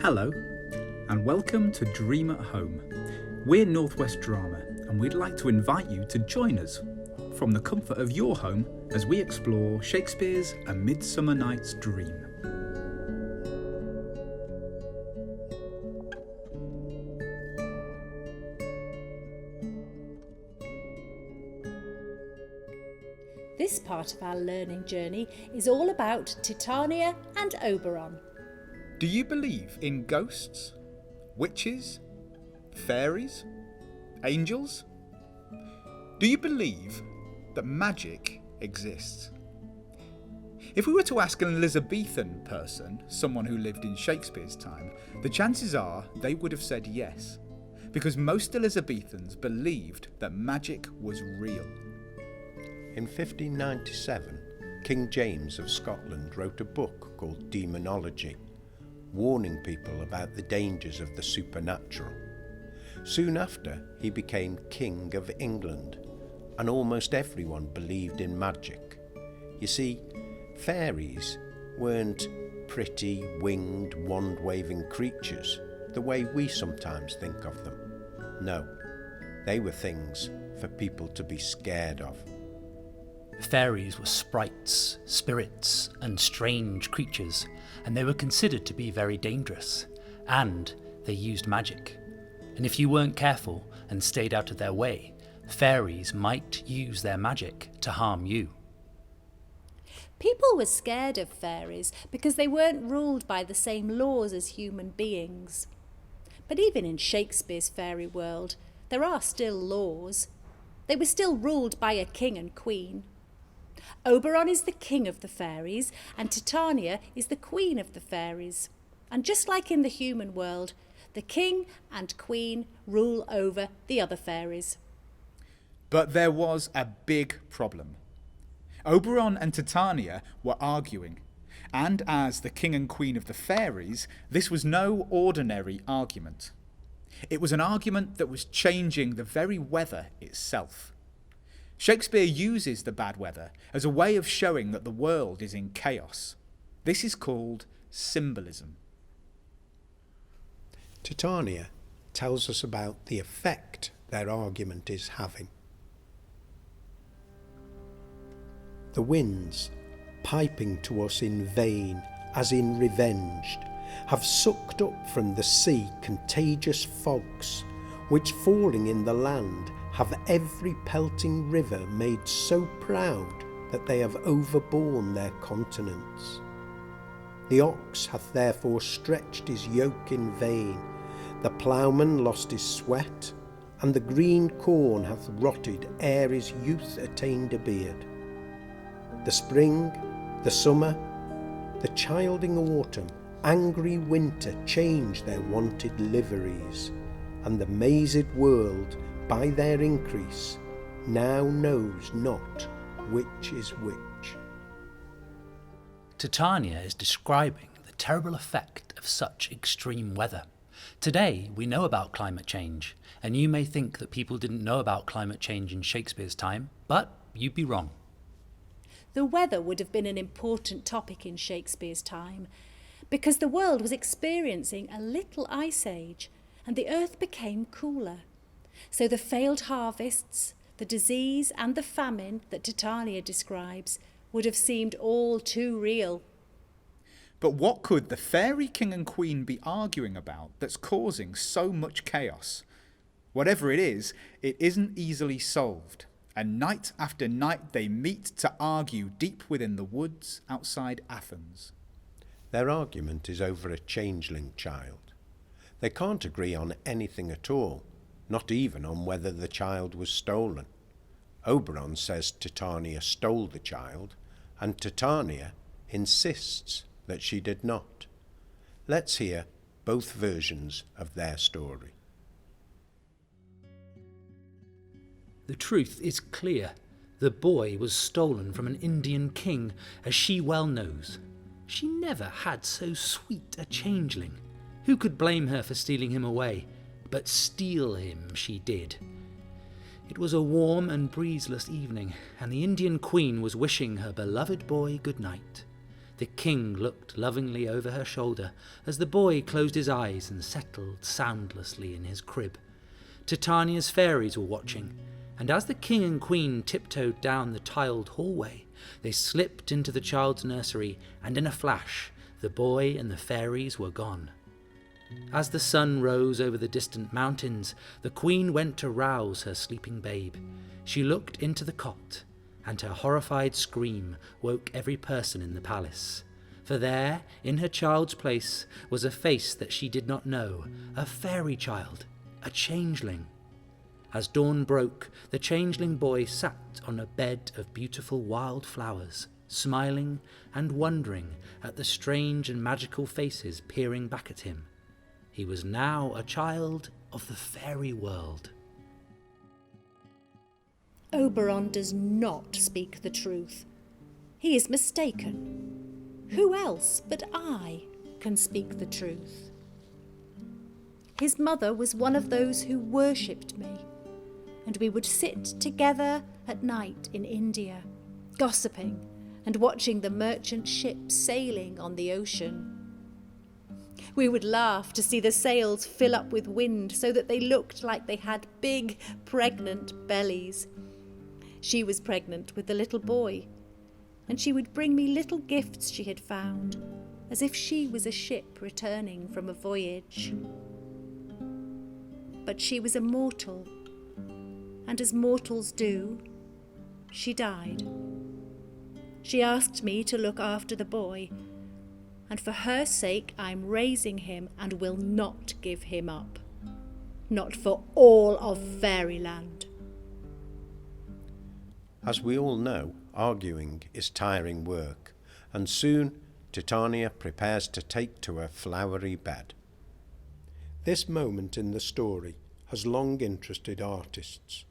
Hello, and welcome to Dream at Home. We're Northwest Drama, and we'd like to invite you to join us from the comfort of your home as we explore Shakespeare's A Midsummer Night's Dream. This part of our learning journey is all about Titania and Oberon. Do you believe in ghosts, witches, fairies, angels? Do you believe that magic exists? If we were to ask an Elizabethan person, someone who lived in Shakespeare's time, the chances are they would have said yes, because most Elizabethans believed that magic was real. In 1597, King James of Scotland wrote a book called Demonology, warning people about the dangers of the supernatural. Soon after, he became King of England, and almost everyone believed in magic. You see, fairies weren't pretty, winged, wand-waving creatures the way we sometimes think of them. No, they were things for people to be scared of. Fairies were sprites, spirits, and strange creatures, and they were considered to be very dangerous, and they used magic. And if you weren't careful and stayed out of their way, fairies might use their magic to harm you. People were scared of fairies because they weren't ruled by the same laws as human beings. But even in Shakespeare's fairy world, there are still laws. They were still ruled by a king and queen. Oberon is the king of the fairies, and Titania is the queen of the fairies. And just like in the human world, the king and queen rule over the other fairies. But there was a big problem. Oberon and Titania were arguing, and as the king and queen of the fairies, this was no ordinary argument. It was an argument that was changing the very weather itself. Shakespeare uses the bad weather as a way of showing that the world is in chaos. This is called symbolism. Titania tells us about the effect their argument is having. The winds, piping to us in vain, as in revenged, have sucked up from the sea contagious fogs, which falling in the land have every pelting river made so proud that they have overborne their continents. The ox hath therefore stretched his yoke in vain, the ploughman lost his sweat, and the green corn hath rotted ere his youth attained a beard. The spring, the summer, the childing autumn, angry winter change their wonted liveries, and the mazed world by their increase now knows not which is which. Titania is describing the terrible effect of such extreme weather. Today, we know about climate change, and you may think that people didn't know about climate change in Shakespeare's time, but you'd be wrong. The weather would have been an important topic in Shakespeare's time because the world was experiencing a little ice age and the earth became cooler. So the failed harvests, the disease and the famine that Titania describes would have seemed all too real. But what could the fairy king and queen be arguing about that's causing so much chaos? Whatever it is, it isn't easily solved, and night after night they meet to argue deep within the woods outside Athens. Their argument is over a changeling child. They can't agree on anything at all, not even on whether the child was stolen. Oberon says Titania stole the child, and Titania insists that she did not. Let's hear both versions of their story. The truth is clear. The boy was stolen from an Indian king, as she well knows. She never had so sweet a changeling. Who could blame her for stealing him away? But steal him she did. It was a warm and breezeless evening, and the Indian queen was wishing her beloved boy good night. The king looked lovingly over her shoulder as the boy closed his eyes and settled soundlessly in his crib. Titania's fairies were watching, and as the king and queen tiptoed down the tiled hallway, they slipped into the child's nursery, and in a flash, the boy and the fairies were gone. As the sun rose over the distant mountains, the queen went to rouse her sleeping babe. She looked into the cot, and her horrified scream woke every person in the palace. For there, in her child's place, was a face that she did not know, a fairy child, a changeling. As dawn broke, the changeling boy sat on a bed of beautiful wild flowers, smiling and wondering at the strange and magical faces peering back at him. He was now a child of the fairy world. Oberon does not speak the truth. He is mistaken. Who else but I can speak the truth? His mother was one of those who worshipped me, and we would sit together at night in India, gossiping and watching the merchant ships sailing on the ocean. We would laugh to see the sails fill up with wind so that they looked like they had big, pregnant bellies. She was pregnant with the little boy, and she would bring me little gifts she had found, as if she was a ship returning from a voyage. But she was a mortal, and as mortals do, she died. She asked me to look after the boy, and for her sake I'm raising him and will not give him up. Not for all of fairyland. As we all know, arguing is tiring work, and soon Titania prepares to take to her flowery bed. This moment in the story has long interested artists,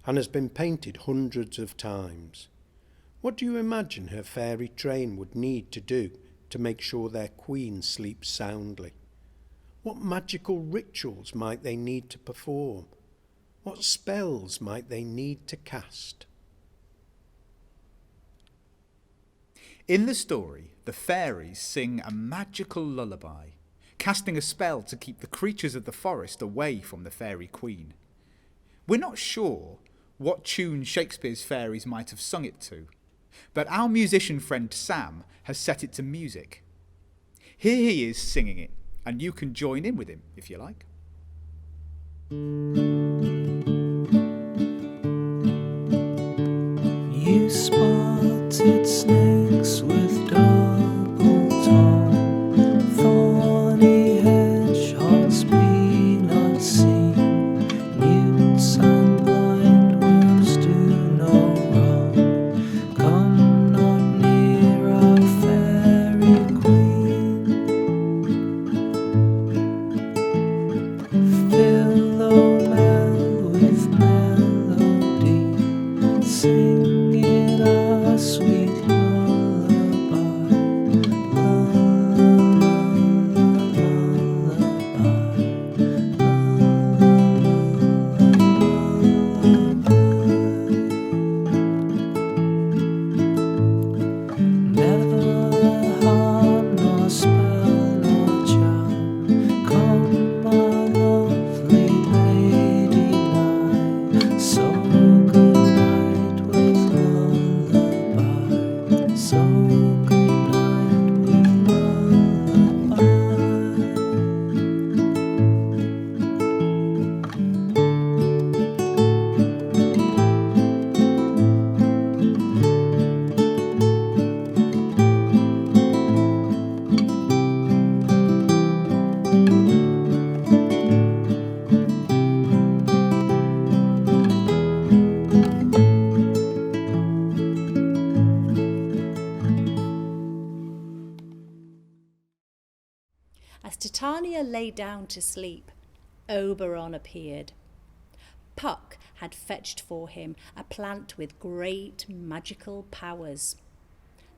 and has been painted hundreds of times. What do you imagine her fairy train would need to do to make sure their queen sleeps soundly? What magical rituals might they need to perform? What spells might they need to cast? In the story, the fairies sing a magical lullaby, casting a spell to keep the creatures of the forest away from the fairy queen. We're not sure what tune Shakespeare's fairies might have sung it to, but our musician friend Sam has set it to music. Here he is singing it, and you can join in with him if you like. You spotted snakes with double tongue, thorny hedgehogs be not seen, newts and blind wolves do no wrong. Come not near our fairy queen. Fill, O man, with melody, sing sweet lullaby, never harm nor spell nor charm, come my lovely lady nigh, so good night with lullaby, so good night with lullaby. As Titania lay down to sleep, Oberon appeared. Puck had fetched for him a plant with great magical powers.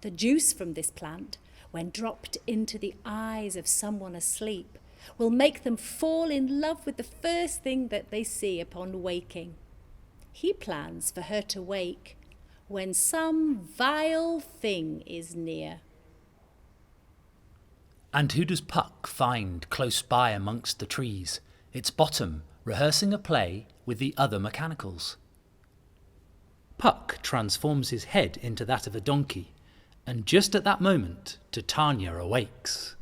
The juice from this plant, when dropped into the eyes of someone asleep, will make them fall in love with the first thing that they see upon waking. He plans for her to wake when some vile thing is near. And who does Puck find close by amongst the trees, its bottom rehearsing a play with the other mechanicals? Puck transforms his head into that of a donkey, and just at that moment Titania awakes.